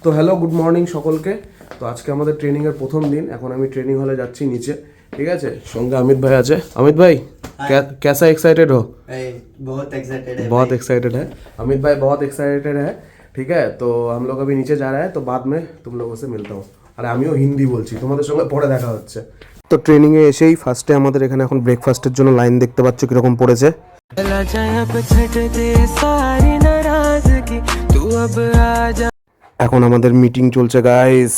তো hello, good morning সকলকে। তো আজকে আমাদের ট্রেনিংয়ের প্রথম দিন। এখন আমি ট্রেনিং হলে যাচ্ছি নিচে, ঠিক আছে। সঙ্গে अमित भाई আছে। अमित भाई कैसा एक्साइटेड हो? बहुत एक्साइटेड है। बहुत एक्साइटेड है अमित भाई, बहुत एक्साइटेड है। ठीक है, तो हम लोग अभी नीचे जा रहे हैं, तो बाद में तुम लोगों से मिलता हूँ। আর আমিও হিন্দি বলছি, তোমাদের সঙ্গে পরে দেখা হচ্ছে। তো ট্রেনিংয়ে এসেই ফার্স্টে আমাদের এখানে এখন ব্রেকফাস্টের জন্য লাইন দেখতে পাচ্ছ কীরকম পড়েছে। এখন আমাদের মিটিং চলছে গাইস,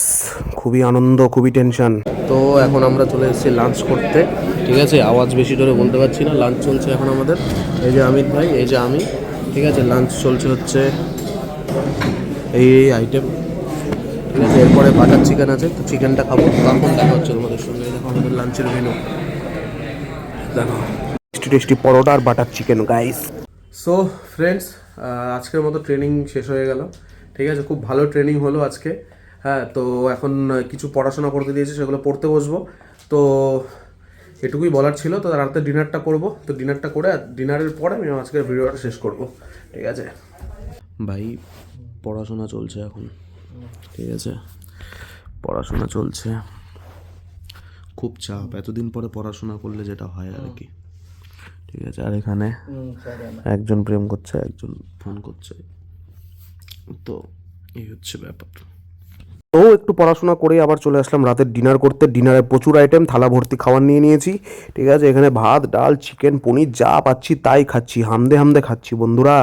খুবই আনন্দ, খুবই টেনশন। তো এখন আমরা চলে এসেছি লাঞ্চ করতে, ঠিক আছে। আওয়াজ বেশি জোরে বলতে পারছি না। লাঞ্চ চলছে এখন আমাদের। এই যে অমিত ভাই, এই যে আমি, ঠিক আছে। লাঞ্চ চলছে হচ্ছে এই আইটেম, ঠিক আছে। এরপরে বাটার চিকেন আছে, তো চিকেনটা খাবো। তারপর দেখা হচ্ছে তোমাদের সঙ্গে। দেখো আমাদের লাঞ্চের মেনু, দেখো টেস্টি পরোটা আর butter chicken guys. So friends, আজকের মতো ট্রেনিং শেষ হয়ে গেল, ঠিক আছে। খুব ভালো ট্রেনিং হলো আজকে। হ্যাঁ, তো এখন কিছু পড়াশোনা করতে দিয়েছে, সেগুলো পড়তে বসবো। তো এটুকুই বলার ছিল। তো রাতে ডিনারটা করব। তো ডিনারটা করে ডিনারের পরে আমি আজকের ভিডিওটা শেষ করব, ঠিক আছে। ভাই পড়াশোনা চলছে এখন, ঠিক আছে। পড়াশোনা চলছে, খুব চাপ। এতদিন পরে পড়াশোনা করলে যেটা হয় আর কি, ঠিক আছে। আর এখানে একজন প্রেম করছে, একজন ফোন করছে, তো এই হচ্ছে ব্যাপার। তো একটু পড়াশোনা করে আবার চলে আসলাম রাতের ডিনার করতে। ডিনারে প্রচুর আইটেম, থালা ভর্তি খাবার নিয়ে নিয়েছি, ঠিক আছে। এখানে ভাত, ডাল, চিকেন, পনির যা পাচ্ছি তাই খাচ্ছি, হামদে হামদে খাচ্ছি বন্ধুরা,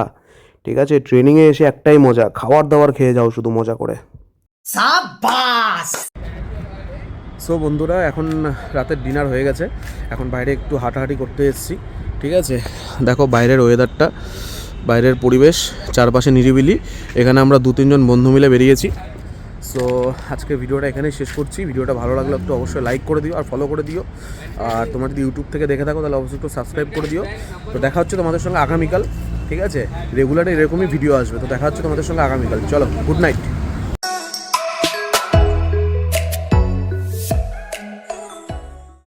ঠিক আছে। ট্রেনিংয়ে এসে একটাই মজা, খাবার দাবার খেয়ে যাও শুধু মজা করে। সাবাস। সো বন্ধুরা, এখন রাতের ডিনার হয়ে গেছে। এখন বাইরে একটু হাঁটাহাঁটি করতে এসেছি, ঠিক আছে। দেখো বাইরের ওয়েদারটা, বাইরের পরিবেশ, চারপাশে নিরিবিলি। এখানে আমরা 2-3 জন বন্ধু মিলে বেরিয়েছি। সো আজকে ভিডিওটা এখানেই শেষ করছি। ভিডিওটা ভালো লাগলে একটু অবশ্যই লাইক করে দিও আর ফলো করে দিও। আর তোমরা যদি ইউটিউব থেকে দেখে থাকো তাহলে অবশ্যই একটু সাবস্ক্রাইব করে দিও। তো দেখা হচ্ছে তোমাদের সঙ্গে আগামীকাল, ঠিক আছে। রেগুলার এরকমই ভিডিও আসবে। তো দেখা হচ্ছে তোমাদের সঙ্গে আগামীকাল। চলো, গুড নাইট।